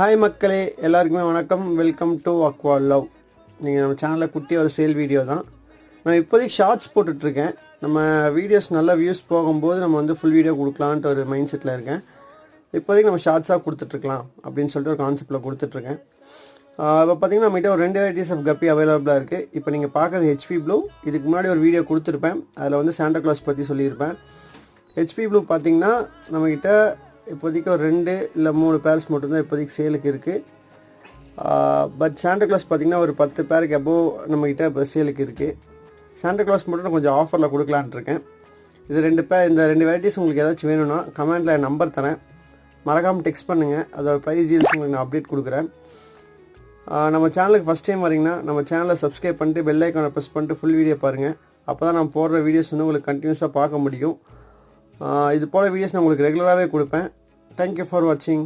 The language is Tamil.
ஹாய் மக்களே, எல்லாருக்குமே வணக்கம். Welcome to Aqua love. நீங்கள் நம்ம சேனலில் குட்டி ஒரு சேல் வீடியோ தான். நான் இப்போதைக்கு ஷார்ட்ஸ் போட்டுட்ருக்கேன். நம்ம வீடியோஸ் நல்லா வியூஸ் போகும்போது நம்ம வந்து ஃபுல் வீடியோ கொடுக்கலான்ட்டு ஒரு மைண்ட் செட்டில் இருக்கேன். இப்போதைக்கு நம்ம ஷார்ட்ஸாக கொடுத்துட்ருக்கலாம் அப்படின்னு சொல்லிட்டு ஒரு கான்செப்டில் கொடுத்துட்ருக்கேன். இப்போ பார்த்திங்கன்னா நம்மகிட்ட ஒரு 2 வெரைட்டிஸ் ஆஃப் கப்பி அவைலபிளாக இருக்குது. இப்போ நீங்கள் பார்க்குறது ஹெச்பி ப்ளூ. இதுக்கு முன்னாடி ஒரு வீடியோ கொடுத்துருப்பேன். அதில் வந்து சாண்டா கிளாஸ் பற்றி சொல்லியிருப்பேன். ஹெச்பி ப்ளூ பார்த்திங்கன்னா நம்மக்கிட்ட இப்போதைக்கு ஒரு 2 இல்லை 3 பேர்ஸ் மட்டும்தான் இப்போதைக்கு சேலுக்கு இருக்குது. பட் சாண்டா கிளாஸ் பார்த்திங்கன்னா ஒரு 10 பேருக்கு அபோவ் நம்மக்கிட்ட இப்போ சேலுக்கு இருக்குது. சாண்டா கிளாஸ் மட்டும் நான் கொஞ்சம் ஆஃபரில் கொடுக்கலான்ட்டு இருக்கேன். இது 2 பேர், இந்த 2 வெரைட்டிஸ் உங்களுக்கு ஏதாச்சும் வேணும்னா கமெண்ட்டில் என் நம்பர் தரேன், மறக்காமல் டெக்ஸ்ட் பண்ணுங்கள். அதோட ப்ரைஸ் டீல்ஸ் உங்களுக்கு நான் அப்டேட் கொடுக்குறேன். நம்ம சேனலுக்கு ஃபஸ்ட் டைம் வரீங்கன்னா நம்ம சேனலை சப்ஸ்கிரைப் பண்ணிட்டு பெல் ஐக்கானை ப்ரெஸ் பண்ணிட்டு ஃபுல் வீடியோ பாருங்கள். அப்போ தான் நான் போடுற வீடியோஸ் வந்து உங்களுக்கு கண்டினியூஸாக பார்க்க முடியும். இது போல் வீடியோஸ் நான் உங்களுக்கு ரெகுலராகவே கொடுப்பேன். தேங்க்யூ ஃபார் வாட்சிங்.